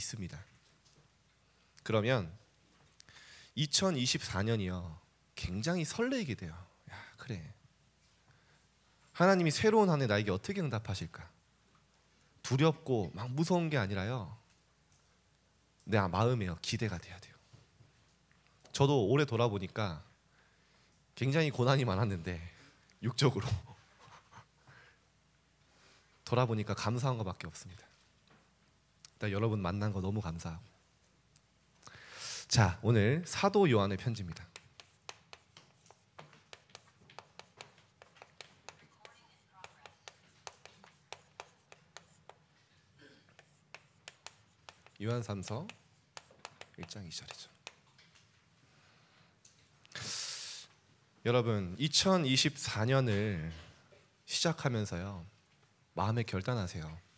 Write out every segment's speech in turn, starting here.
있습니다. 그러면 2024년이요 굉장히 설레게 돼요. 야, 그래, 하나님이 새로운 한 해 나에게 어떻게 응답하실까? 두렵고 막 무서운 게 아니라요, 내 마음에요 기대가 돼야 돼요. 저도 올해 돌아보니까 굉장히 고난이 많았는데 육적으로 돌아보니까 감사한 것밖에 없습니다. 일단 여러분 만난 거 너무 감사하고. 자, 오늘 사도 요한의 편지입니다. 요한 3서 1장 2절이죠. 여러분 2024년을 시작하면서요 마음에 결단하세요.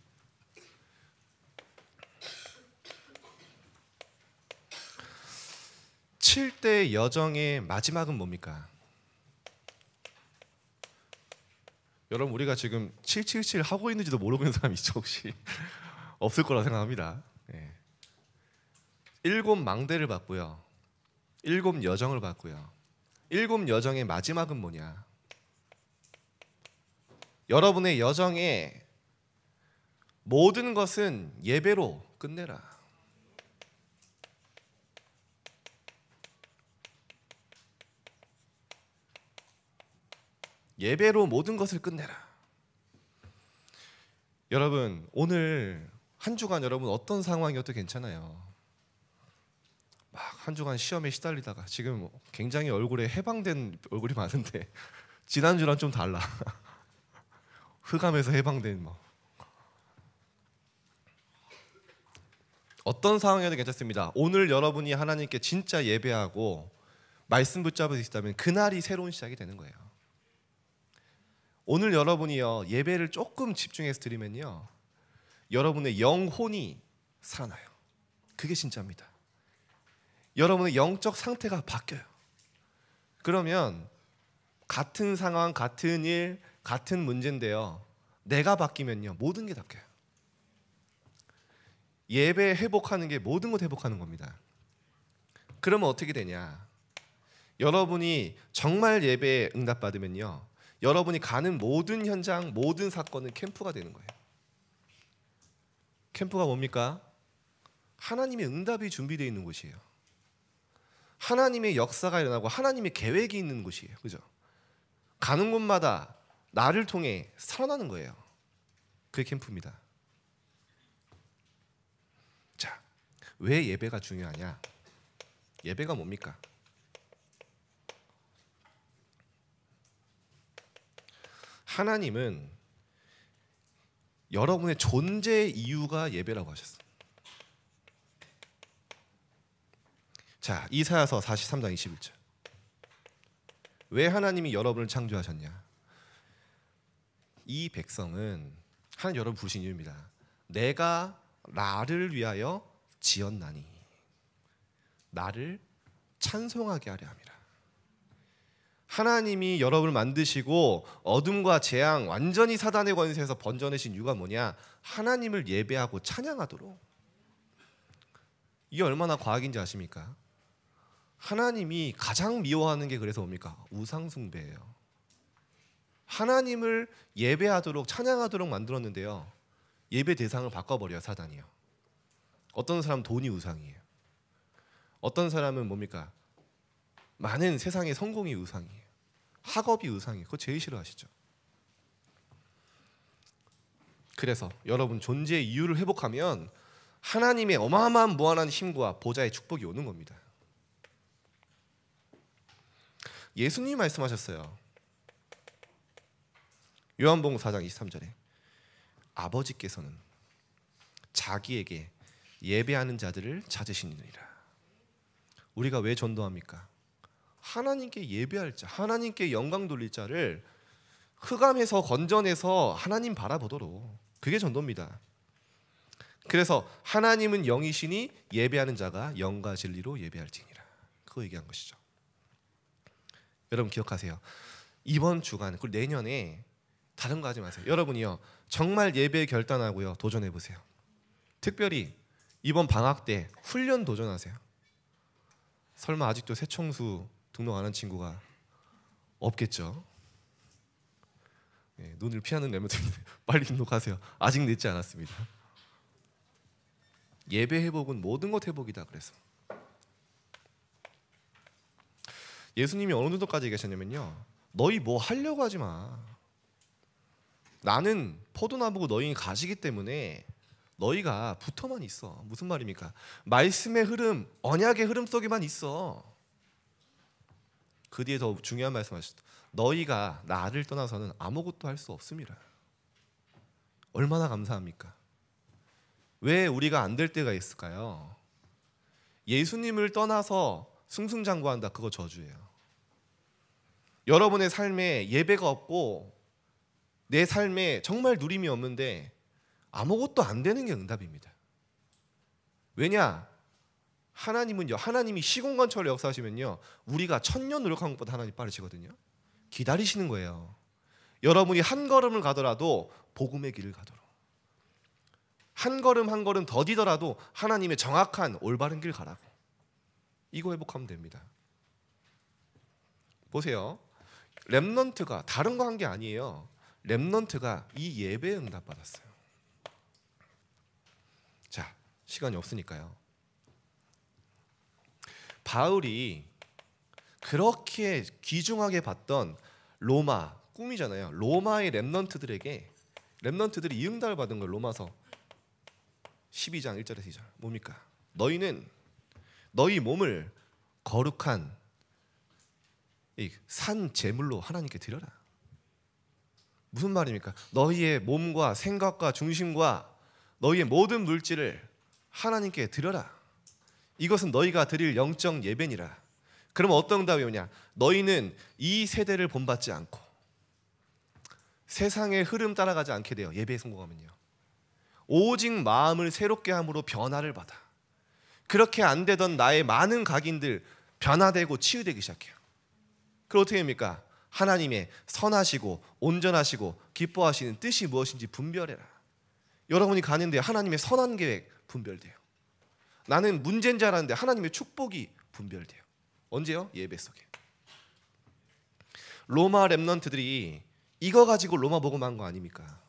칠 대 여정의 마지막은 뭡니까? 여러분 우리가 지금 777 하고 있는지도 모르고 있는 사람 있죠 혹시? 없을 거라 생각합니다. 예. 7 망대를 봤고요, 7 여정을 봤고요. 7 여정의 마지막은 뭐냐? 여러분의 여정의 모든 것은 예배로 끝내라. 예배로 모든 것을 끝내라. 여러분 오늘 한 주간 여러분 어떤 상황이어도 괜찮아요. 막 한 주간 시험에 시달리다가 지금 굉장히 얼굴에 해방된 얼굴이 많은데 지난주랑 좀 달라. 흑암에서 해방된 뭐 어떤 상황이어도 괜찮습니다. 오늘 여러분이 하나님께 진짜 예배하고 말씀 붙잡을 수 있다면 그날이 새로운 시작이 되는 거예요. 오늘 여러분이요 예배를 조금 집중해서 드리면요 여러분의 영혼이 살아나요. 그게 진짜입니다. 여러분의 영적 상태가 바뀌어요. 그러면 같은 상황, 같은 일, 같은 문제인데요 내가 바뀌면요 모든 게 바뀌어요. 예배 회복하는 게 모든 것 회복하는 겁니다. 그러면 어떻게 되냐? 여러분이 정말 예배에 응답받으면요 여러분이 가는 모든 현장, 모든 사건은 캠프가 되는 거예요. 캠프가 뭡니까? 하나님의 응답이 준비되어 있는 곳이에요. 하나님의 역사가 일어나고 하나님의 계획이 있는 곳이에요. 그죠? 가는 곳마다 나를 통해 살아나는 거예요. 그게 캠프입니다. 자, 왜 예배가 중요하냐? 예배가 뭡니까? 하나님은 여러분의 존재 이유가 예배라고 하셨어요. 자, 이사야서 43장 21절. 왜 하나님이 여러분을 창조하셨냐? 이 백성은 하나님 여러분 부르신 이유입니다. 내가 나를 위하여 지었나니 나를 찬송하게 하려 함이라. 하나님이 여러분을 만드시고 어둠과 재앙 완전히 사단의 권세에서 번져내신 이유가 뭐냐? 하나님을 예배하고 찬양하도록. 이게 얼마나 과학인지 아십니까? 하나님이 가장 미워하는 게 그래서 뭡니까? 우상 숭배예요. 하나님을 예배하도록 찬양하도록 만들었는데요 예배 대상을 바꿔버려요 사단이요. 어떤 사람은 돈이 우상이에요. 어떤 사람은 뭡니까? 많은 세상의 성공이 우상이에요. 학업이 우상이에요. 그거 제일 싫어하시죠. 그래서 여러분 존재의 이유를 회복하면 하나님의 어마어마한 무한한 힘과 보좌의 축복이 오는 겁니다. 예수님이 말씀하셨어요. 요한복음 4장 23절에 아버지께서는 자기에게 예배하는 자들을 찾으시느니라. 우리가 왜 전도합니까? 하나님께 예배할 자, 하나님께 영광 돌릴 자를 흑암에서 건져내서 하나님 바라보도록. 그게 전도입니다. 그래서 하나님은 영이시니 예배하는 자가 영과 진리로 예배할지니라. 그거 얘기한 것이죠. 여러분 기억하세요. 이번 주간 그리고 내년에 다른 거 하지 마세요. 여러분이요 정말 예배에 결단하고요 도전해 보세요. 특별히 이번 방학 때 훈련 도전하세요. 설마 아직도 새총수 등록 안 한 친구가 없겠죠? 네, 눈을 피하는 랩런트들 빨리 등록하세요. 아직 늦지 않았습니다. 예배 회복은 모든 것 회복이다. 그래서 예수님이 어느 정도까지 얘기하셨냐면요, 너희 뭐 하려고 하지 마. 나는 포도나무고 너희 가지기 때문에 너희가 붙어만 있어. 무슨 말입니까? 말씀의 흐름, 언약의 흐름 속에만 있어. 그 뒤에 더 중요한 말씀하셨다. 너희가 나를 떠나서는 아무것도 할 수 없습니다. 얼마나 감사합니까? 왜 우리가 안 될 때가 있을까요? 예수님을 떠나서 승승장구한다. 그거 저주예요. 여러분의 삶에 예배가 없고 내 삶에 정말 누림이 없는데 아무것도 안 되는 게 응답입니다. 왜냐? 하나님은요, 하나님이 시공간처럼 역사하시면요, 우리가 1000년 노력한 것보다 하나님 빠르시거든요. 기다리시는 거예요. 여러분이 한 걸음을 가더라도 복음의 길을 가도록, 한 걸음 한 걸음 더디더라도 하나님의 정확한 올바른 길 가라고. 이거 회복하면 됩니다. 보세요. 렘넌트가 다른 거 한 게 아니에요. 렘넌트가 이 예배에 응답받았어요. 자, 시간이 없으니까요. 바울이 그렇게 귀중하게 봤던 로마, 꿈이잖아요. 로마의 렘넌트들에게, 렘넌트들이 이 응답을 받은 걸 로마서 12장 1절에서 2절. 뭡니까? 너희는 너희 몸을 거룩한 산 제물로 하나님께 드려라. 무슨 말입니까? 너희의 몸과 생각과 중심과 너희의 모든 물질을 하나님께 드려라. 이것은 너희가 드릴 영적 예배니라. 그럼 어떤 응답이 오냐? 너희는 이 세대를 본받지 않고 세상의 흐름 따라가지 않게 돼요. 예배에 성공하면요. 오직 마음을 새롭게 함으로 변화를 받아. 그렇게 안 되던 나의 많은 각인들 변화되고 치유되기 시작해요. 그럼 어떻게 됩니까? 하나님의 선하시고 온전하시고 기뻐하시는 뜻이 무엇인지 분별해라. 여러분이 가는데 하나님의 선한 계획 분별돼요. 나는 문제인 줄 알았는데 하나님의 축복이 분별돼요. 언제요? 예배 속에. 로마 렘넌트들이 이거 가지고 로마 복음한 거 아닙니까?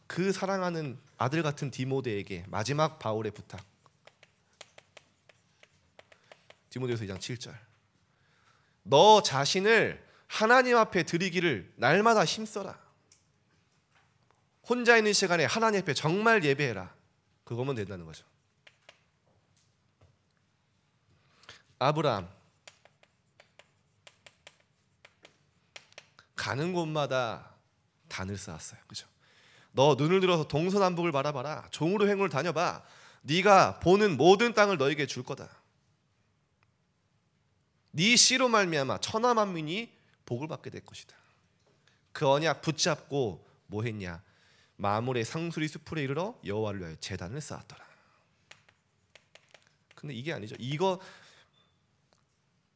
그 사랑하는 아들 같은 디모데에게 마지막 바울의 부탁. 디모데후서 2장 7절. 너 자신을 하나님 앞에 드리기를 날마다 힘써라. 혼자 있는 시간에 하나님 앞에 정말 예배해라. 그거면 된다는 거죠. 아브라함 가는 곳마다 단을 쌓았어요. 그죠? 너 눈을 들어서 동서남북을 바라봐라. 종으로 행을 다녀봐. 네가 보는 모든 땅을 너에게 줄 거다. 네 씨로 말미암아 천하 만민이 복을 받게 될 것이다. 그 언약 붙잡고 뭐 했냐? 마물의 상수리 수풀에 이르러 여호와를 위하여 제단을 쌓았더라. 근데 이게 아니죠. 이거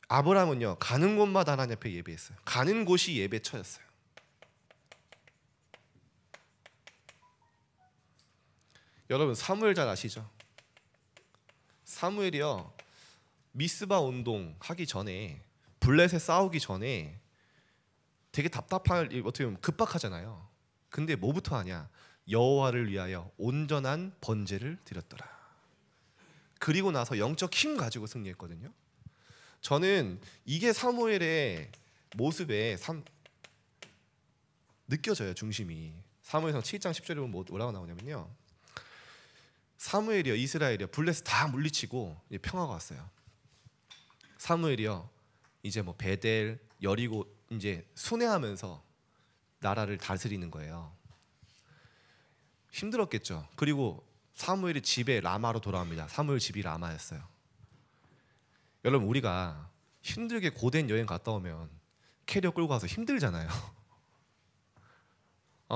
아브라함은요, 가는 곳마다 하나님 앞에 예배했어요. 가는 곳이 예배처였어요. 여러분 사무엘 잘 아시죠? 사무엘이요, 미스바 운동 하기 전에, 블레셋 싸우기 전에 되게 답답할, 어떻게 보면 급박하잖아요. 근데 뭐부터 하냐? 여호와를 위하여 온전한 번제를 드렸더라. 그리고 나서 영적 힘 가지고 승리했거든요. 저는 이게 사무엘의 모습에 느껴져요. 중심이. 사무엘상 7장 10절에 보면 뭐라고 나오냐면요, 사무엘이요, 이스라엘이요, 블레셋 다 물리치고 이제 평화가 왔어요. 사무엘이요, 이제 뭐 베델, 여리고 이제 순회하면서 나라를 다스리는 거예요. 힘들었겠죠. 그리고 사무엘이 집에 라마로 돌아옵니다. 사무엘 집이 라마였어요. 여러분 우리가 힘들게 고된 여행 갔다 오면 캐리어 끌고 가서 힘들잖아요.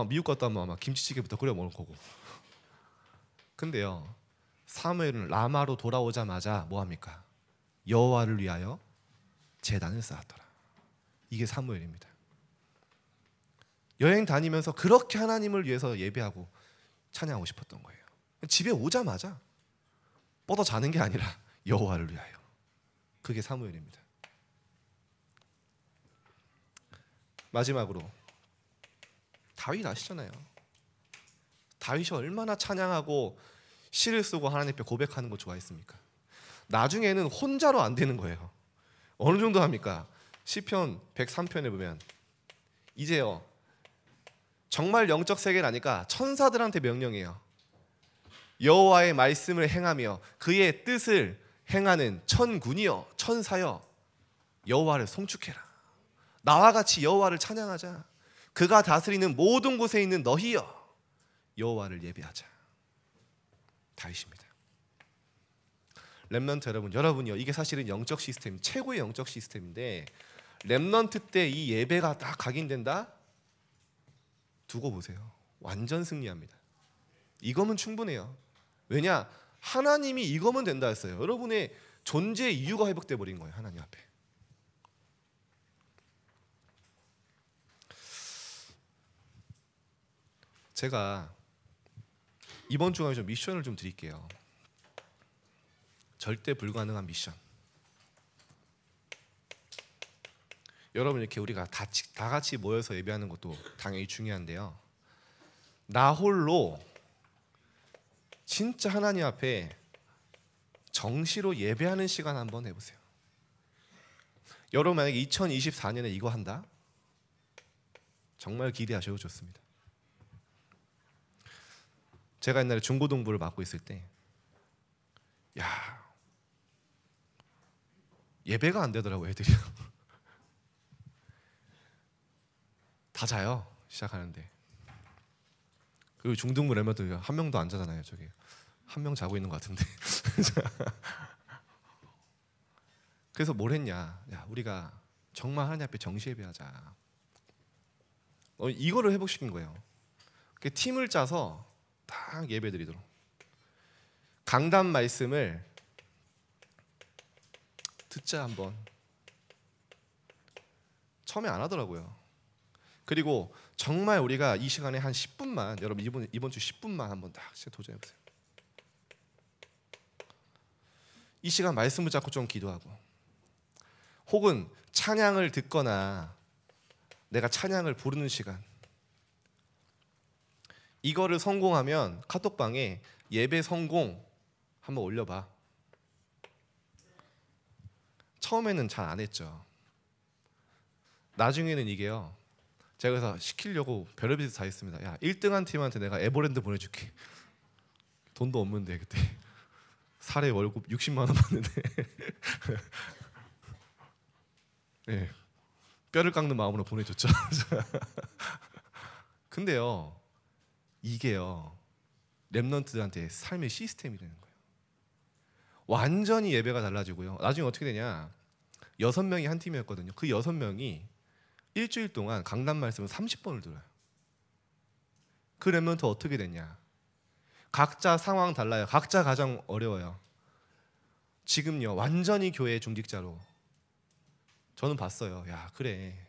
미국 갔다 오면 아마 김치찌개부터 끓여 먹을 거고. 근데요, 사무엘은 라마로 돌아오자마자 뭐 합니까? 여호와를 위하여 제단을 쌓았더라. 이게 사무엘입니다. 여행 다니면서 그렇게 하나님을 위해서 예배하고 찬양하고 싶었던 거예요. 집에 오자마자 뻗어 자는 게 아니라 여호와를 위하여. 그게 사무엘입니다. 마지막으로 다윗 아시잖아요. 다윗이 얼마나 찬양하고 시를 쓰고 하나님 앞에 고백하는 거 좋아했습니까? 나중에는 혼자로 안 되는 거예요. 어느 정도 합니까? 시편 103편에 보면 이제요 정말 영적 세계라니까 천사들한테 명령해요. 여호와의 말씀을 행하며 그의 뜻을 행하는 천군이여 천사여 여호와를 송축해라. 나와 같이 여호와를 찬양하자. 그가 다스리는 모든 곳에 있는 너희여 여호와를 예배하자. 다윗입니다. 렘넌트 여러분이요 이게 사실은 영적 시스템 최고의 영적 시스템인데 렘넌트 때 이 예배가 딱 각인된다? 두고 보세요. 완전 승리합니다. 이거면 충분해요. 왜냐? 하나님이 이거면 된다 했어요. 여러분의 존재의 이유가 회복돼 버린 거예요. 하나님 앞에. 제가 이번 주간에 좀 미션을 좀 드릴게요. 절대 불가능한 미션. 여러분 이렇게 우리가 다 같이 모여서 예배하는 것도 당연히 중요한데요. 나 홀로 진짜 하나님 앞에 정시로 예배하는 시간 한번 해보세요. 여러분 만약에 2024년에 이거 한다? 정말 기대하셔도 좋습니다. 제가 옛날에 중고등부를 맡고 있을 때 예배가 안 되더라고요. 애들이 다 자요. 시작하는데. 그리고 중등부 렘넌트 한 명도 안 자잖아요. 저기 한 명 자고 있는 것 같은데. 그래서 뭘 했냐? 우리가 정말 하나님 앞에 정시 예배하자. 이거를 회복시킨 거예요. 팀을 짜서 딱 예배드리도록. 강단 말씀을 듣자 한번. 처음에 안 하더라고요. 그리고 정말 우리가 이 시간에 한 10분만 여러분 이번 주 10분만 한번 딱 도전해 보세요. 이 시간 말씀을 잡고 좀 기도하고 혹은 찬양을 듣거나 내가 찬양을 부르는 시간 이거를 성공하면 카톡방에 예배 성공 한번 올려봐. 처음에는 잘 안 했죠. 나중에는 이게요. 제가 그래서 시키려고 별의별 다 했습니다. 1등한 팀한테 내가 에버랜드 보내줄게. 돈도 없는데 그때 살에 월급 60만 원 받는데 네, 뼈를 깎는 마음으로 보내줬죠. 근데요 이게요 렘넌트들한테 삶의 시스템이 되는 거예요. 완전히 예배가 달라지고요. 나중에 어떻게 되냐? 6명이 한 팀이었거든요. 그 6명이 일주일 동안 강단 말씀을 30번을 들어요. 그 렘넌트 어떻게 됐냐? 각자 상황 달라요. 각자 가장 어려워요. 지금요 완전히 교회 중직자로 저는 봤어요. 그래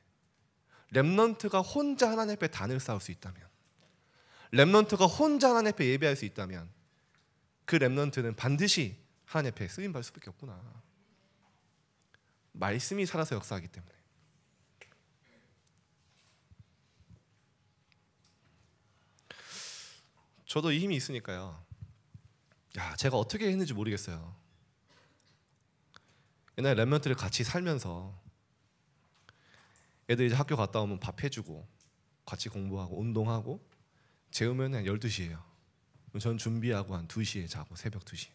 렘넌트가 혼자 하나님 앞에 단을 쌓을 수 있다면, 렘넌트가 혼자 하나님 앞에 예배할 수 있다면 그 렘넌트는 반드시 하나님 앞에 쓰임 받을 수밖에 없구나. 말씀이 살아서 역사하기 때문에. 저도 이 힘이 있으니까요. 제가 어떻게 했는지 모르겠어요. 옛날에 렘넌트를 같이 살면서 애들 이제 학교 갔다 오면 밥 해주고 같이 공부하고 운동하고 재우면 한 12시예요. 전 준비하고 한 2시에 자고 새벽 2시.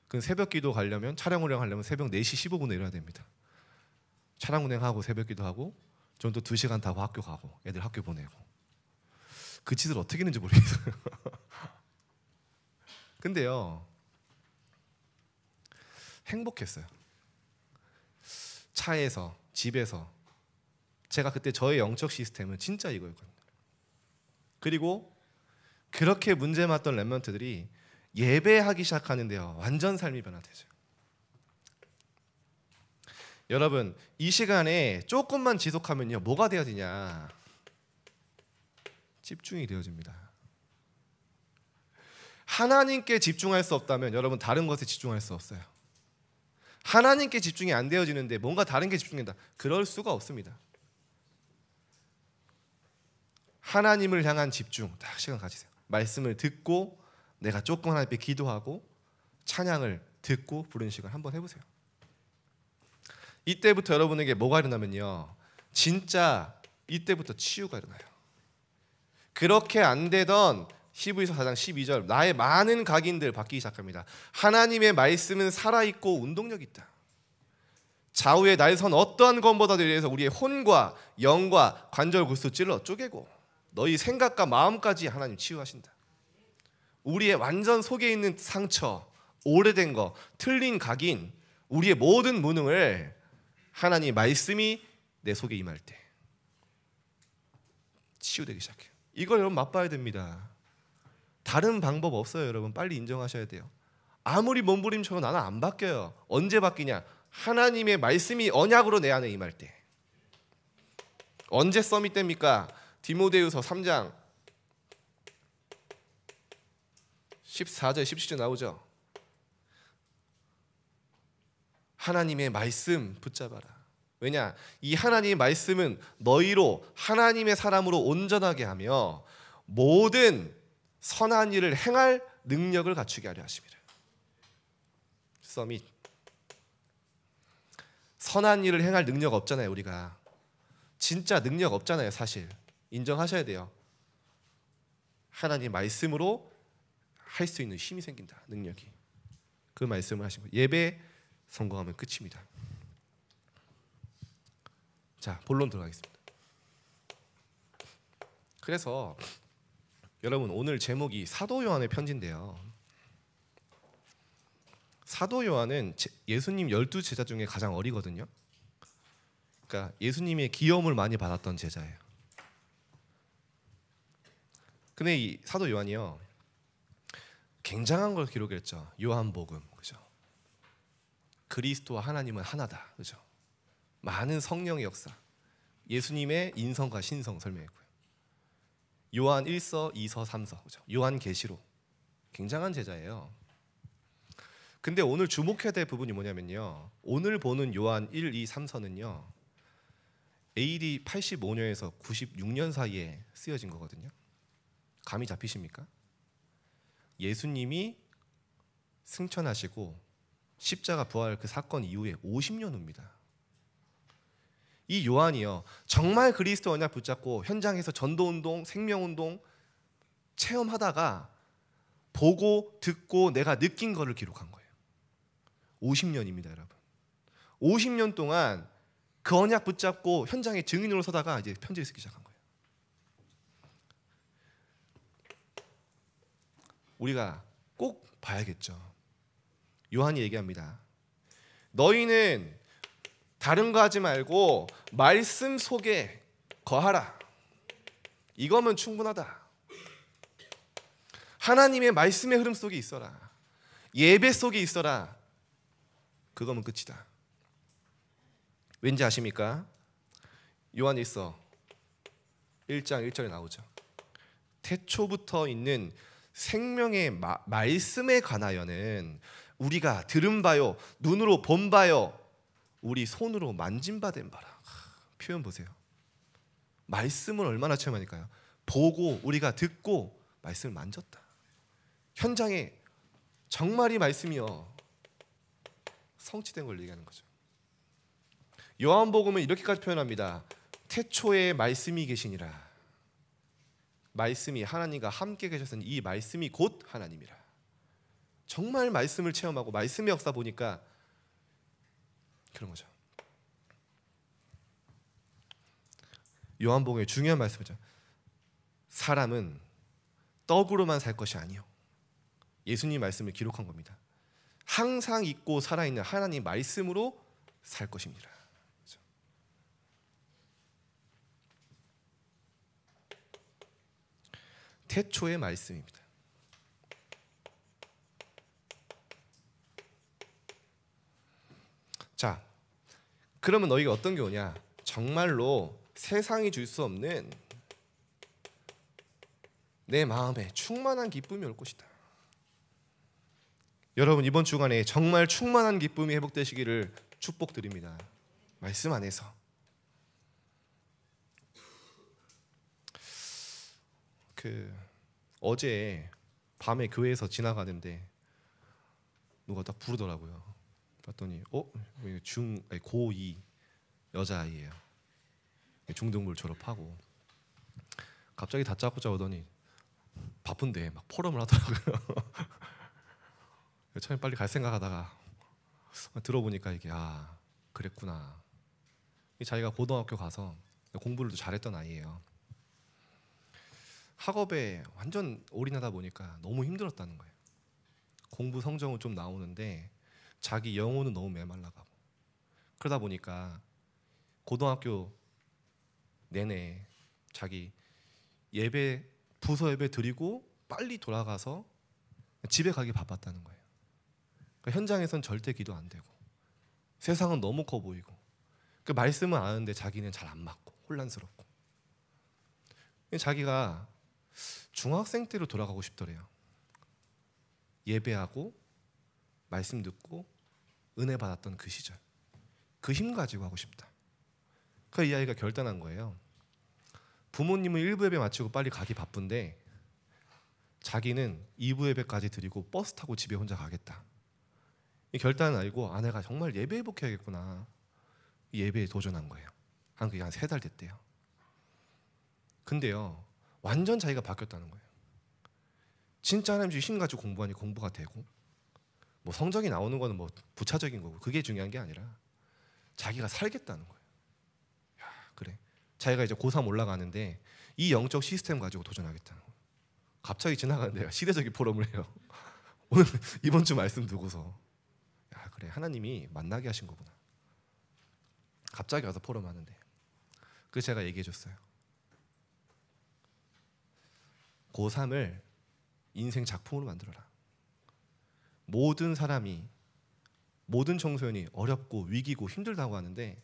그 새벽 기도 가려면 촬영 운행하려면 새벽 4시 15분에 일어나야 됩니다. 촬영 운행하고 새벽 기도하고 전 또 2시간 타고 학교 가고 애들 학교 보내고 그 짓을 어떻게 했는지 모르겠어요. 근데요 행복했어요. 차에서 집에서 제가 그때 저의 영적 시스템은 진짜 이거였거든요. 그리고 그렇게 문제 많던 렘넌트들이 예배하기 시작하는데요 완전 삶이 변화되죠. 여러분 이 시간에 조금만 지속하면요 뭐가 되어지냐? 집중이 되어집니다. 하나님께 집중할 수 없다면 여러분 다른 것에 집중할 수 없어요. 하나님께 집중이 안 되어지는데 뭔가 다른 게 집중된다. 그럴 수가 없습니다. 하나님을 향한 집중 딱 시간 가지세요. 말씀을 듣고 내가 조금 하나님 앞에 기도하고 찬양을 듣고 부르는 시간 한번 해보세요. 이때부터 여러분에게 뭐가 일어나면요, 진짜 이때부터 치유가 일어나요. 그렇게 안 되던 히브리서 4장 12절, 나의 많은 각인들 바뀌기 시작합니다. 하나님의 말씀은 살아있고 운동력 있다. 좌우에 날선 어떠한 검보다도 이래서 우리의 혼과 영과 관절 골수 찔러 쪼개고 너희 생각과 마음까지 하나님 치유하신다. 우리의 완전 속에 있는 상처, 오래된 거, 틀린 각인, 우리의 모든 무능을 하나님 말씀이 내 속에 임할 때 치유되기 시작해요. 이걸 여러분 맛봐야 됩니다. 다른 방법 없어요. 여러분 빨리 인정하셔야 돼요. 아무리 몸부림쳐도 나는 안 바뀌어요. 언제 바뀌냐? 하나님의 말씀이 언약으로 내 안에 임할 때. 언제 썸이 됩니까? 디모데후서 3장 14절 17절 나오죠. 하나님의 말씀 붙잡아라. 왜냐? 이 하나님의 말씀은 너희로 하나님의 사람으로 온전하게 하며 모든 선한 일을 행할 능력을 갖추게 하려 하심이라. 서밋. 선한 일을 행할 능력 없잖아요. 우리가 진짜 능력 없잖아요. 사실 인정하셔야 돼요. 하나님 말씀으로 할 수 있는 힘이 생긴다. 능력이. 그 말씀을 하신 거예요. 예배 성공하면 끝입니다. 자, 본론 들어가겠습니다. 그래서 여러분 오늘 제목이 사도 요한의 편지인데요. 사도 요한은 예수님 12제자 중에 가장 어리거든요. 그러니까 예수님의 귀여움을 많이 받았던 제자예요. 근데 이 사도 요한이요, 굉장한 걸 기록했죠. 요한복음, 그죠? 그리스도와 하나님은 하나다, 그죠? 많은 성령의 역사, 예수님의 인성과 신성 설명했고요. 요한 1서, 2서, 3서, 그죠? 요한계시록, 굉장한 제자예요. 근데 오늘 주목해야 될 부분이 뭐냐면요, 오늘 보는 요한 1, 2, 3서는요 AD 85년에서 96년 사이에 쓰여진 거거든요. 감이 잡히십니까? 예수님이 승천하시고 십자가 부활 그 사건 이후에 50년 후입니다. 이 요한이요, 정말 그리스도 언약 붙잡고 현장에서 전도운동, 생명운동 체험하다가 보고 듣고 내가 느낀 거를 기록한 거예요. 50년입니다, 여러분. 50년 동안 그 언약 붙잡고 현장에 증인으로 서다가 이제 편지를 쓰기 시작한 거예요. 우리가 꼭 봐야겠죠. 요한이 얘기합니다. 너희는 다른 거 하지 말고 말씀 속에 거하라. 이거면 충분하다. 하나님의 말씀의 흐름 속에 있어라. 예배 속에 있어라. 그거면 끝이다. 왠지 아십니까? 요한 1서 1장 1절에 나오죠. 태초부터 있는 생명의 말씀에 관하여는 우리가 들은 바요, 눈으로 본 바요, 우리 손으로 만진 바 된 바라. 표현 보세요. 말씀을 얼마나 체험하니까요. 보고 우리가 듣고 말씀을 만졌다. 현장에 정말 이 말씀이요 성취된 걸 얘기하는 거죠. 요한복음은 이렇게까지 표현합니다. 태초에 말씀이 계시니라. 말씀이 하나님과 함께 계셨으니 이 말씀이 곧 하나님이라. 정말 말씀을 체험하고 말씀의 역사 보니까 그런 거죠. 요한복음의 중요한 말씀이죠. 사람은 떡으로만 살 것이 아니요. 예수님 말씀을 기록한 겁니다. 항상 있고 살아있는 하나님 말씀으로 살 것입니다. 그렇죠? 태초의 말씀입니다. 자, 그러면 너희가 어떤 게 오냐? 정말로 세상이 줄 수 없는 내 마음에 충만한 기쁨이 올 것이다. 여러분 이번 주간에 정말 충만한 기쁨이 회복되시기를 축복드립니다. 말씀 안에서. 어제 밤에 교회에서 지나가는데 누가 딱 부르더라고요. 봤더니 고2 여자아이예요. 중등부를 졸업하고 갑자기 다짜고짜 오더니 바쁜데 막 포럼을 하더라고요. 처음에 빨리 갈 생각하다가 들어보니까 이게 그랬구나. 자기가 고등학교 가서 공부를 잘했던 아이예요. 학업에 완전 올인하다 보니까 너무 힘들었다는 거예요. 공부 성적은 좀 나오는데 자기 영혼은 너무 메말라가고, 그러다 보니까 고등학교 내내 자기 부서 예배 드리고 빨리 돌아가서 집에 가기 바빴다는 거예요. 그러니까 현장에선 절대 기도 안 되고 세상은 너무 커 보이고 그 말씀은 아는데 자기는 잘 안 맞고 혼란스럽고, 자기가 중학생 때로 돌아가고 싶더래요. 예배하고 말씀 듣고 은혜 받았던 그 시절, 그 힘 가지고 하고 싶다. 그 이 아이가 결단한 거예요. 부모님은 1부 예배 마치고 빨리 가기 바쁜데 자기는 2부 예배까지 드리고 버스 타고 집에 혼자 가겠다. 이 결단을 알고 아내가 정말 예배 회복해야겠구나. 예배에 도전한 거예요. 그게 한 3달 됐대요. 근데요, 완전 자기가 바뀌었다는 거예요. 진짜 하나님 주신 힘 가지고 공부하니 공부가 되고, 뭐 성적이 나오는 거는 뭐 부차적인 거고 그게 중요한 게 아니라 자기가 살겠다는 거예요. 그래. 자기가 이제 고3 올라가는데 이 영적 시스템 가지고 도전하겠다는 거예요. 갑자기 지나가는데 시대적인 포럼을 해요. 오늘 이번 주 말씀 두고서 그래, 하나님이 만나게 하신 거구나. 갑자기 와서 포럼 하는데, 그래서 제가 얘기해 줬어요. 고3을 인생 작품으로 만들어라. 모든 사람이, 모든 청소년이 어렵고 위기고 힘들다고 하는데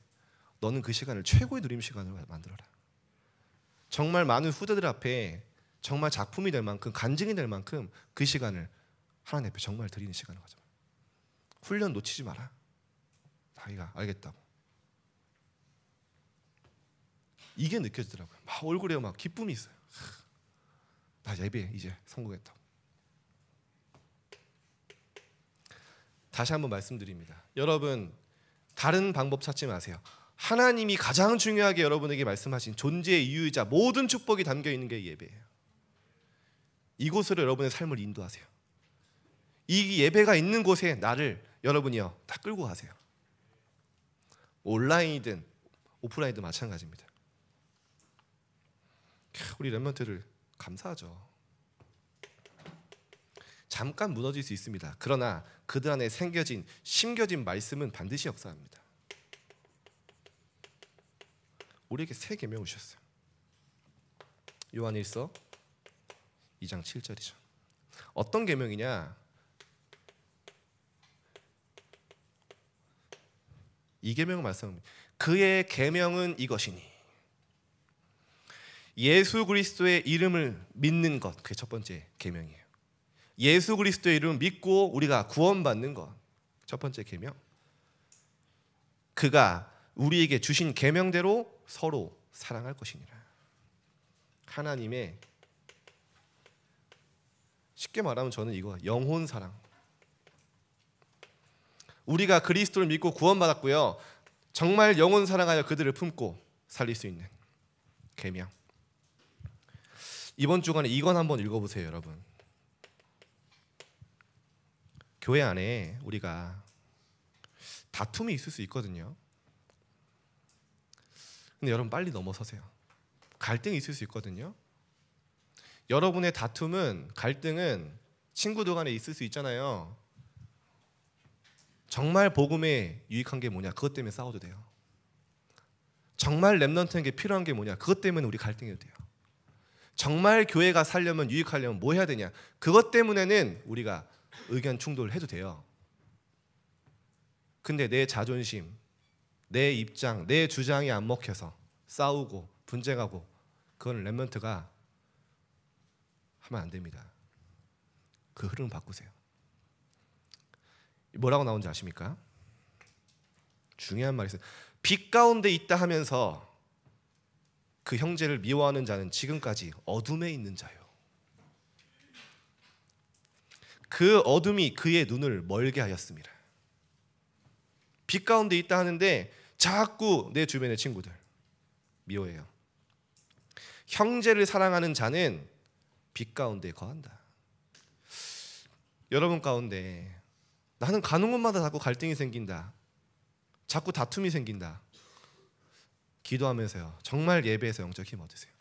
너는 그 시간을 최고의 누림 시간으로 만들어라. 정말 많은 후대들 앞에 정말 작품이 될 만큼, 간증이 될 만큼 그 시간을 하나님 앞에 정말 드리는 시간을 가져. 훈련 놓치지 마라. 자기가 알겠다고. 이게 느껴지더라고요. 막 얼굴에 막 기쁨이 있어요. 나 예배 이제 성공했다고. 다시 한번 말씀드립니다. 여러분, 다른 방법 찾지 마세요. 하나님이 가장 중요하게 여러분에게 말씀하신 존재의 이유이자 모든 축복이 담겨 있는 게 예배예요. 이곳으로 여러분의 삶을 인도하세요. 이 예배가 있는 곳에 나를 여러분이요 다 끌고 가세요. 온라인이든 오프라인이든 마찬가지입니다. 우리 렘넌트들 감사하죠. 잠깐 무너질 수 있습니다. 그러나 그들 안에 심겨진 말씀은 반드시 역사합니다. 우리에게 3계명을 주셨어요. 요한일서 2장 7절이죠. 어떤 계명이냐? 이 계명을 말씀합니다. 그의 계명은 이것이니 예수 그리스도의 이름을 믿는 것. 그게 첫 번째 계명이에요. 예수 그리스도의 이름을 믿고 우리가 구원받는 것. 첫 번째 계명. 그가 우리에게 주신 계명대로 서로 사랑할 것이니라. 하나님의, 쉽게 말하면 저는 이거 영혼 사랑. 우리가 그리스도를 믿고 구원받았고요, 정말 영혼 사랑하여 그들을 품고 살릴 수 있는 계명. 이번 주간에 이건 한번 읽어보세요, 여러분. 교회 안에 우리가 다툼이 있을 수 있거든요. 근데 여러분 빨리 넘어서세요. 갈등이 있을 수 있거든요. 여러분의 갈등은 친구들 간에 있을 수 있잖아요. 정말 복음에 유익한 게 뭐냐? 그것 때문에 싸워도 돼요. 정말 렘넌트에게 필요한 게 뭐냐? 그것 때문에 우리 갈등해도 돼요. 정말 교회가 살려면, 유익하려면 뭐 해야 되냐? 그것 때문에는 우리가 의견 충돌을 해도 돼요. 근데 내 자존심, 내 입장, 내 주장이 안 먹혀서 싸우고 분쟁하고, 그건 렘넌트가 하면 안 됩니다. 그 흐름 바꾸세요. 뭐라고 나오는지 아십니까? 중요한 말이 있어요. 빛 가운데 있다 하면서 그 형제를 미워하는 자는 지금까지 어둠에 있는 자요. 그 어둠이 그의 눈을 멀게 하였습니다. 빛 가운데 있다 하는데 자꾸 내 주변의 친구들 미워해요. 형제를 사랑하는 자는 빛 가운데 거한다. 여러분 가운데 나는 가는 곳마다 자꾸 갈등이 생긴다, 자꾸 다툼이 생긴다, 기도하면서요, 정말 예배에서 영적 힘 얻으세요.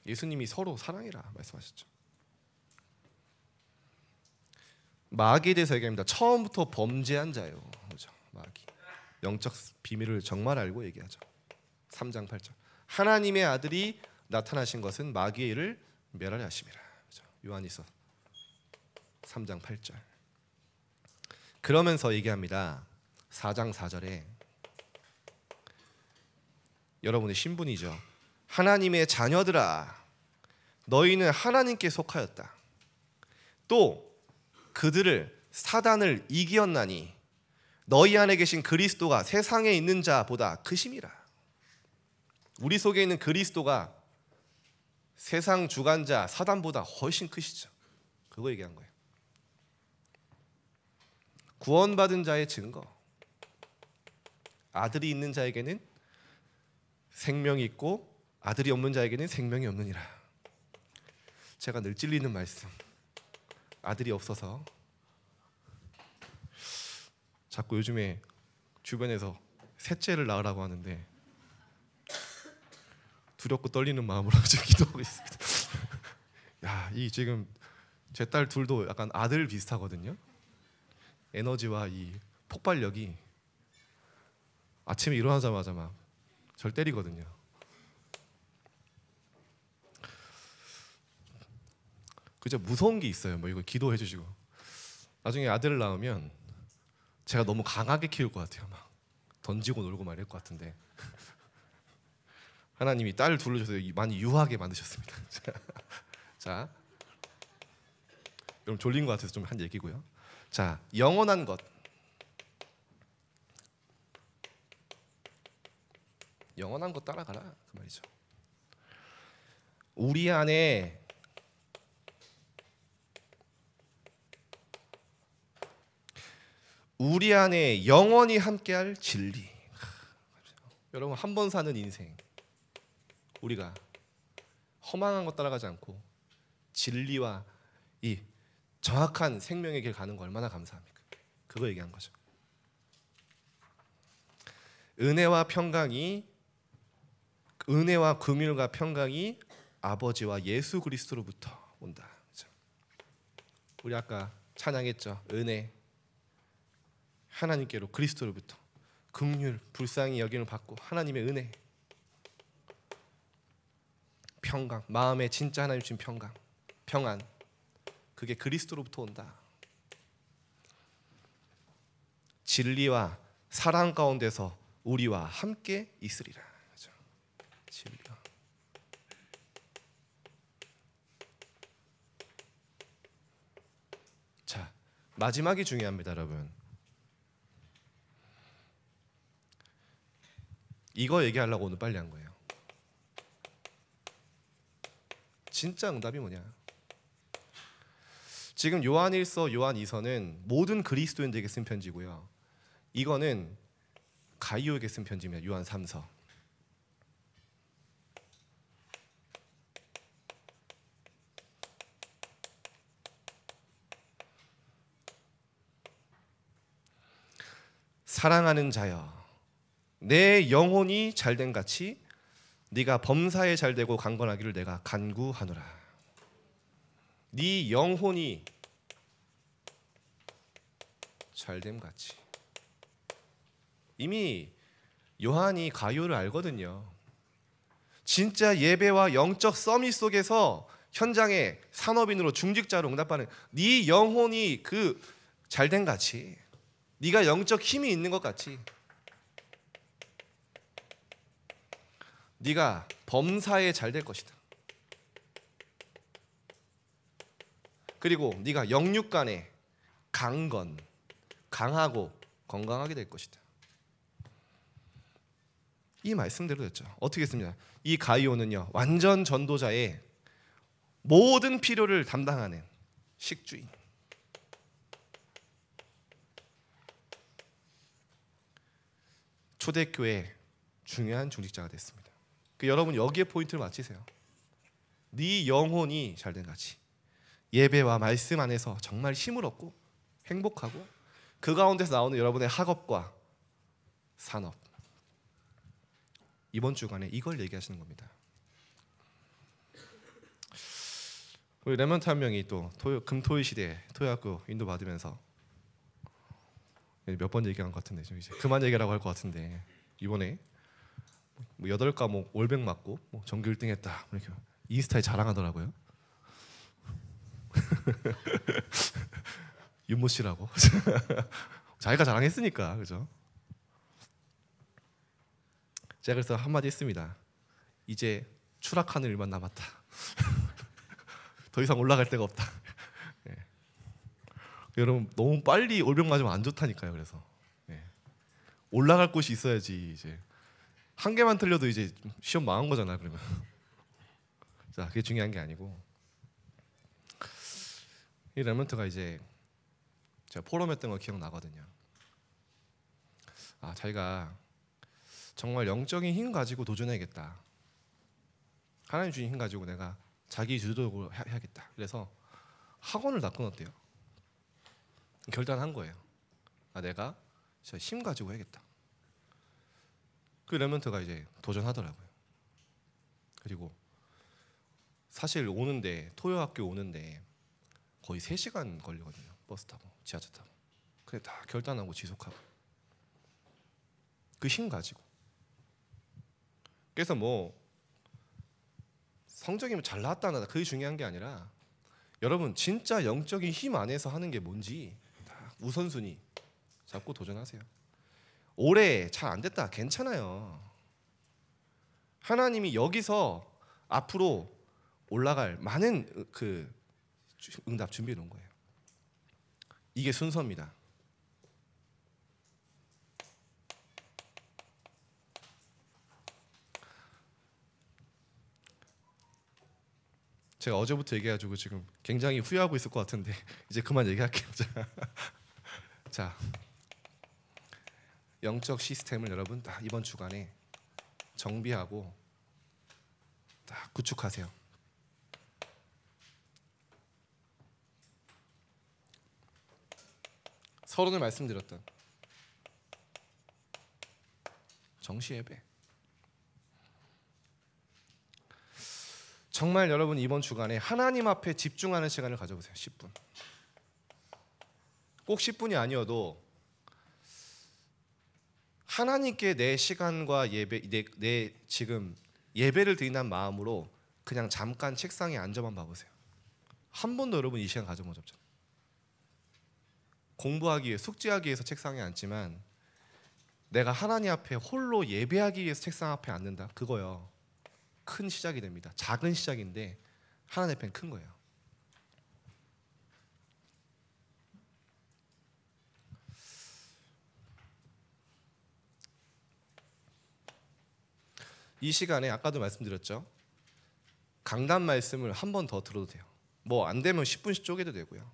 예수님이 서로 사랑해라 말씀하셨죠. 마귀에 대해서 얘기합니다. 처음부터 범죄한 자요. 그렇죠? 마귀. 영적 비밀을 정말 알고 얘기하죠. 3장 8절. 하나님의 아들이 나타나신 것은 마귀의 일을 멸하려 하심이라. 그렇죠? 요한일서 3장 8절. 그러면서 얘기합니다. 4장 4절에 여러분의 신분이죠. 하나님의 자녀들아, 너희는 하나님께 속하였다. 또 그들을 사단을 이기었나니 너희 안에 계신 그리스도가 세상에 있는 자보다 크심이라. 우리 속에 있는 그리스도가 세상 주관자 사단보다 훨씬 크시죠. 그거 얘기한 거예요. 구원받은 자의 증거. 아들이 있는 자에게는 생명이 있고 아들이 없는 자에게는 생명이 없느니라. 제가 늘 찔리는 말씀. 아들이 없어서 자꾸 요즘에 주변에서 셋째를 낳으라고 하는데 두렵고 떨리는 마음으로 지금 기도하고 있습니다. 야, 이 지금 제 딸 둘도 약간 아들 비슷하거든요. 에너지와 이 폭발력이 아침에 일어나자마자 막 절 때리거든요. 그저 무서운 게 있어요. 뭐 이거 기도해 주시고 나중에 아들을 낳으면 제가 너무 강하게 키울 것 같아요. 막 던지고 놀고 말할 것 같은데 하나님이 딸 둘러 줘서 많이 유하게 만드셨습니다. 자, 여러분 졸린 것 같아서 좀 한 얘기고요. 자, 영원한 것. 영원한 것 따라가라 그 말이죠. 우리 안에 영원히 함께할 진리. 여러분 한 번 사는 인생, 우리가 허망한 것 따라가지 않고 진리와 이 정확한 생명의 길 가는 거 얼마나 감사합니까? 그거 얘기한 거죠. 은혜와 긍휼과 평강이 아버지와 예수 그리스도로부터 온다. 그렇죠? 우리 아까 찬양했죠. 은혜, 하나님께로 그리스도로부터 긍휼, 불쌍히 여김을 받고 하나님의 은혜, 평강, 마음에 진짜 하나님 주신 평안, 그게 그리스도로부터 온다. 진리와 사랑 가운데서 우리와 함께 있으리라. 그렇죠? 진리와. 자, 마지막이 중요합니다, 여러분. 이거 얘기하려고 오늘 빨리 한 거예요. 진짜 응답이 뭐냐? 지금 요한일서, 요한이서는 모든 그리스도인들에게 쓴 편지고요. 이거는 가이오에게 쓴 편지입니다. 요한 3서. 사랑하는 자여, 내 영혼이 잘된 같이 네가 범사에 잘되고 강건하기를 내가 간구하노라. 네 영혼이 잘됨 같이. 이미 요한이 가이오를 알거든요. 진짜 예배와 영적 서밋 속에서 현장에 산업인으로 중직자로 응답하는 네 영혼이 그 잘된 같이, 네가 영적 힘이 있는 것 같이 네가 범사에 잘 될 것이다. 그리고 네가 영육 간에 강건, 강하고 건강하게 될 것이다. 이 말씀대로 됐죠. 어떻게 했습니까? 이 가이오는요, 완전 전도자의 모든 필요를 담당하는 식주인. 초대교회 중요한 중직자가 됐습니다. 여러분 여기에 포인트를 맞추세요. 네 영혼이 잘된 같이 예배와 말씀 안에서 정말 힘을 얻고 행복하고 그 가운데서 나오는 여러분의 학업과 산업, 이번 주간에 이걸 얘기하시는 겁니다. 우리 레몬트 한 명이 또 금토일 시대에 토요학교 인도 받으면서 몇 번 얘기한 것 같은데 좀 이제 그만 얘기라고 할 것 같은데 이번에 뭐 8과목 올백 맞고 뭐 전교 1등했다 이렇게 인스타에 자랑하더라고요. 윤모 씨라고 자기가 자랑했으니까 그죠? 제가 그래서 한마디 했습니다. 이제 추락하는 일만 남았다. 더 이상 올라갈 데가 없다. 네. 여러분 너무 빨리 올백 맞으면 안 좋다니까요. 그래서 네. 올라갈 곳이 있어야지. 이제 한 개만 틀려도 이제 시험 망한 거잖아. 그러면 자 그게 중요한 게 아니고 이 레몬트가 이제 제가 포럼했던 거 기억나거든요. 아 자기가 정말 영적인 힘 가지고 도전해야겠다. 하나님 주신 힘 가지고 내가 자기 주도적으로 해야겠다. 그래서 학원을 다 끊었대요. 결단한 거예요. 아 내가 진짜 힘 가지고 해야겠다. 그 레몬트가 이제 도전하더라고요. 그리고 사실 오는데 토요학교 오는데 거의 3시간 걸리거든요. 버스 타고 지하철 타고. 그래 다 결단하고 지속하고 그 힘 가지고. 그래서 뭐 성적이 잘 나왔다 안 나왔다 그게 중요한 게 아니라 여러분 진짜 영적인 힘 안에서 하는 게 뭔지 다 우선순위 잡고 도전하세요. 올해 잘 안 됐다 괜찮아요. 하나님이 여기서 앞으로 올라갈 많은 그 응답 준비해 놓은 거예요. 이게 순서입니다. 제가 어제부터 얘기해가지고 지금 굉장히 후회하고 있을 것 같은데 이제 그만 얘기할게요. 자, 영적 시스템을 여러분 다 이번 주간에 정비하고 다 구축하세요. 서론을 말씀드렸던 정시 예배. 정말 여러분 이번 주간에 하나님 앞에 집중하는 시간을 가져보세요. 10분. 꼭 10분이 아니어도 하나님께 내 시간과 예배, 내 지금 예배를 드린다는 마음으로 그냥 잠깐 책상에 앉아만 봐보세요. 한 번도 여러분 이 시간 가져본 적 없잖아요. 공부하기 위해 숙제하기 위해서 책상에 앉지만 내가 하나님 앞에 홀로 예배하기 위해서 책상 앞에 앉는다. 그거요. 큰 시작이 됩니다. 작은 시작인데 하나님 앞엔 큰 거예요. 이 시간에 아까도 말씀드렸죠. 강단 말씀을 한 번 더 들어도 돼요. 뭐 안 되면 10분씩 쪼개도 되고요.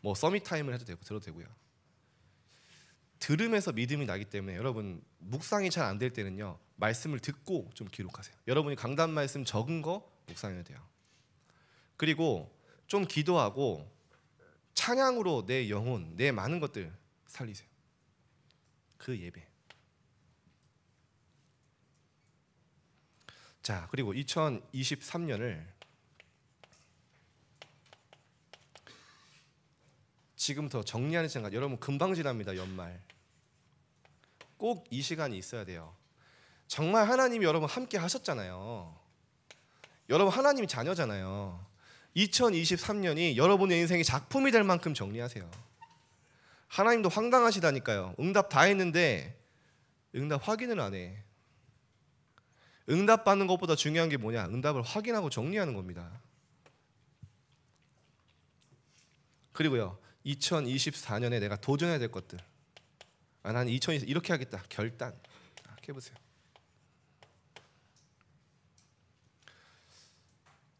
뭐 서밋 타임을 해도 되고 들어도 되고요. 들으면서 믿음이 나기 때문에 여러분 묵상이 잘 안 될 때는요. 말씀을 듣고 좀 기록하세요. 여러분이 강단 말씀 적은 거 묵상해야 돼요. 그리고 좀 기도하고 찬양으로 내 영혼, 내 많은 것들 살리세요. 그 예배. 자, 그리고 2023년을 지금부터 정리하는 시간. 여러분 금방 지납니다. 연말. 꼭 이 시간이 있어야 돼요. 정말 하나님이 여러분 함께 하셨잖아요. 여러분 하나님이 자녀잖아요. 2023년이 여러분의 인생의 작품이 될 만큼 정리하세요. 하나님도 황당하시다니까요. 응답 다 했는데 응답 확인을 안 해. 응답 받는 것보다 중요한 게 뭐냐? 응답을 확인하고 정리하는 겁니다. 그리고요, 2024년에 내가 도전해야 될 것들. 나는 2024 이렇게 하겠다. 결단. 해보세요.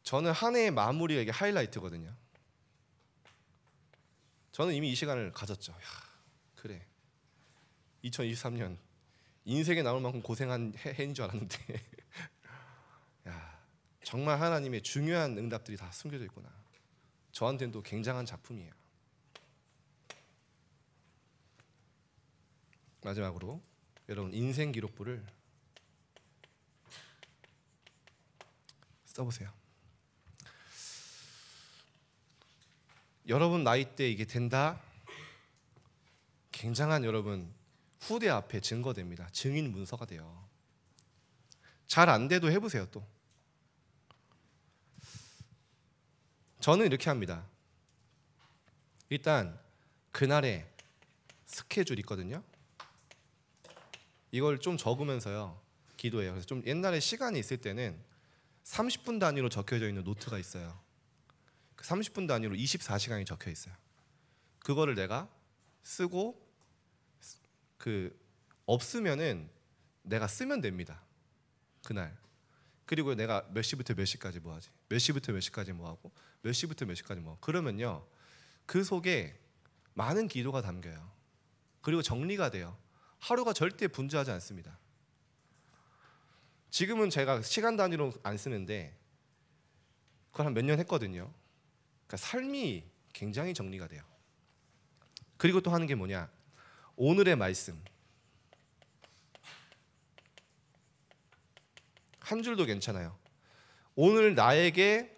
저는 한 해의 마무리가 이게 하이라이트거든요. 저는 이미 이 시간을 가졌죠. 야, 그래. 2023년 인생에 나올 만큼 고생한 해인 줄 알았는데 야, 정말 하나님의 중요한 응답들이 다 숨겨져 있구나. 저한테는 또 굉장한 작품이에요. 마지막으로 여러분 인생 기록부를 써보세요. 여러분 나이 때 이게 된다? 굉장한 여러분 후대 앞에 증거됩니다. 증인 문서가 돼요. 잘 안 돼도 해보세요. 또 저는 이렇게 합니다. 일단 그날에 스케줄 있거든요. 이걸 좀 적으면서요 기도해요. 그래서 좀 옛날에 시간이 있을 때는 30분 단위로 적혀져 있는 노트가 있어요. 그 30분 단위로 24시간이 적혀 있어요. 그거를 내가 쓰고 그 없으면은 내가 쓰면 됩니다. 그날. 그리고 내가 몇 시부터 몇 시까지 뭐 하지? 몇 시부터 몇 시까지 뭐 하고? 몇 시부터 몇 시까지 뭐 하고? 그러면요. 그 속에 많은 기도가 담겨요. 그리고 정리가 돼요. 하루가 절대 분주하지 않습니다. 지금은 제가 시간 단위로 안 쓰는데 그걸 한 몇 년 했거든요. 그러니까 삶이 굉장히 정리가 돼요. 그리고 또 하는 게 뭐냐? 오늘의 말씀 한 줄도 괜찮아요. 오늘 나에게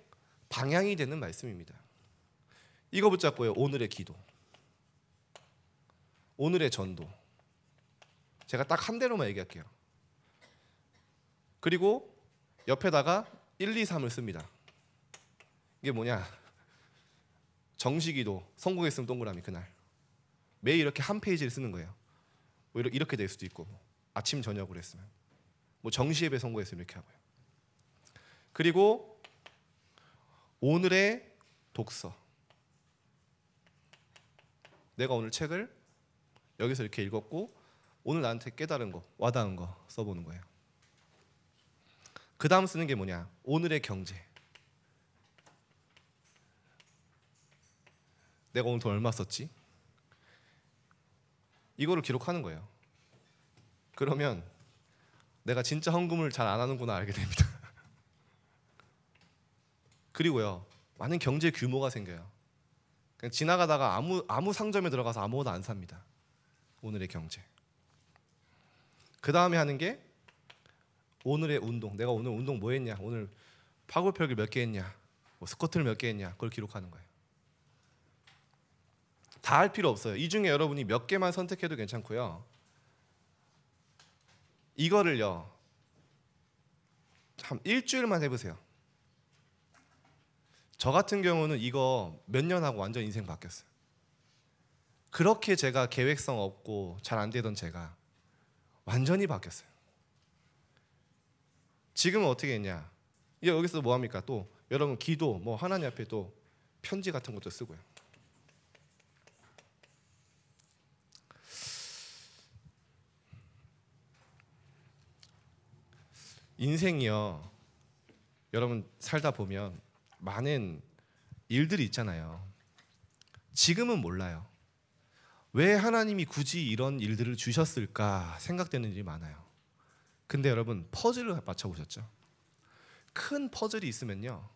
방향이 되는 말씀입니다. 이거 붙잡고요. 오늘의 기도, 오늘의 전도. 제가 딱 한 대로만 얘기할게요. 그리고 옆에다가 1, 2, 3을 씁니다. 이게 뭐냐? 정시기도 성공했으면 동그라미 그날. 매일 이렇게 한 페이지를 쓰는 거예요. 뭐 이렇게 될 수도 있고 아침 저녁으로 했으면 뭐 정시예배 성공했으면 이렇게 하고요. 그리고 오늘의 독서. 내가 오늘 책을 여기서 이렇게 읽었고 오늘 나한테 깨달은 거, 와닿은 거 써보는 거예요. 그 다음 쓰는 게 뭐냐? 오늘의 경제. 내가 오늘 돈 얼마 썼지? 이거를 기록하는 거예요. 그러면 내가 진짜 헌금을 잘 안 하는구나 알게 됩니다. 그리고요, 많은 경제 규모가 생겨요. 그냥 지나가다가 아무 상점에 들어가서 아무거나 안 삽니다. 오늘의 경제. 그 다음에 하는 게 오늘의 운동. 내가 오늘 운동 뭐 했냐? 오늘 파골펴기 몇 개 했냐? 뭐 스쿼트를 몇 개 했냐? 그걸 기록하는 거예요. 다 할 필요 없어요. 이 중에 여러분이 몇 개만 선택해도 괜찮고요. 이거를요 한 일주일만 해보세요. 저 같은 경우는 이거 몇 년 하고 완전 인생 바뀌었어요. 그렇게 제가 계획성 없고 잘 안 되던 제가 완전히 바뀌었어요. 지금은 어떻게 했냐? 여기서 뭐 합니까? 또 여러분 기도 뭐 하나님 앞에 또 편지 같은 것도 쓰고요. 인생이요, 여러분 살다 보면 많은 일들이 있잖아요. 지금은 몰라요. 왜 하나님이 굳이 이런 일들을 주셨을까 생각되는 일이 많아요. 근데 여러분 퍼즐을 맞춰보셨죠? 큰 퍼즐이 있으면요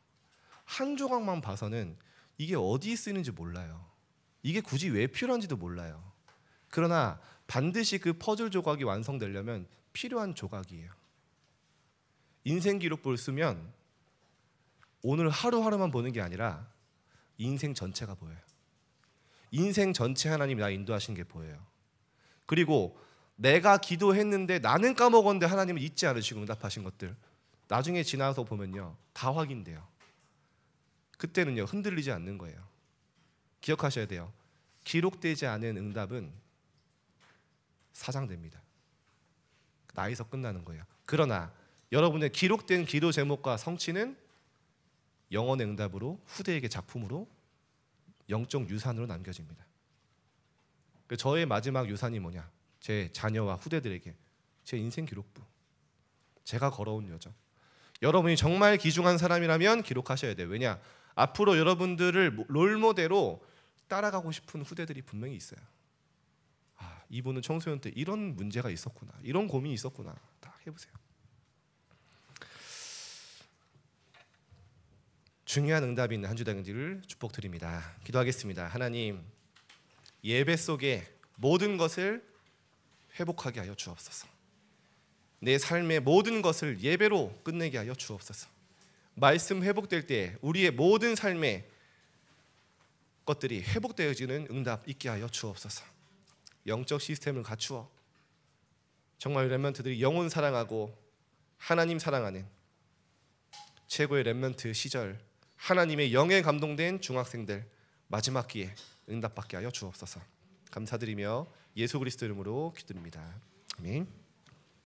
한 조각만 봐서는 이게 어디에 쓰이는지 몰라요. 이게 굳이 왜 필요한지도 몰라요. 그러나 반드시 그 퍼즐 조각이 완성되려면 필요한 조각이에요. 인생 기록부를 쓰면 오늘 하루하루만 보는 게 아니라 인생 전체가 보여요. 인생 전체 하나님이 나 인도하신 게 보여요. 그리고 내가 기도했는데 나는 까먹었는데 하나님은 잊지 않으시고 응답하신 것들 나중에 지나서 보면요 다 확인돼요. 그때는요 흔들리지 않는 거예요. 기억하셔야 돼요. 기록되지 않은 응답은 사장됩니다. 나에서 끝나는 거예요. 그러나 여러분의 기록된 기도 제목과 성취는 영원의 응답으로 후대에게 작품으로 영적 유산으로 남겨집니다. 저의 마지막 유산이 뭐냐? 제 자녀와 후대들에게 제 인생 기록부, 제가 걸어온 여정. 여러분이 정말 귀중한 사람이라면 기록하셔야 돼요. 왜냐? 앞으로 여러분들을 롤모델로 따라가고 싶은 후대들이 분명히 있어요. 아, 이분은 청소년 때 이런 문제가 있었구나, 이런 고민이 있었구나. 딱 해보세요. 중요한 응답이 있는 한 주 되기를 축복드립니다. 기도하겠습니다. 하나님, 예배 속에 모든 것을 회복하게 하여 주옵소서. 내 삶의 모든 것을 예배로 끝내게 하여 주옵소서. 말씀 회복될 때 우리의 모든 삶의 것들이 회복되어지는 응답 있게 하여 주옵소서. 영적 시스템을 갖추어 정말 렘넌트들이 영혼 사랑하고 하나님 사랑하는 최고의 렘넌트 시절, 하나님의 영에 감동된 중학생들 마지막 기회 응답받게 하여 주옵소서. 감사드리며 예수 그리스도 이름으로 기도드립니다. 아멘.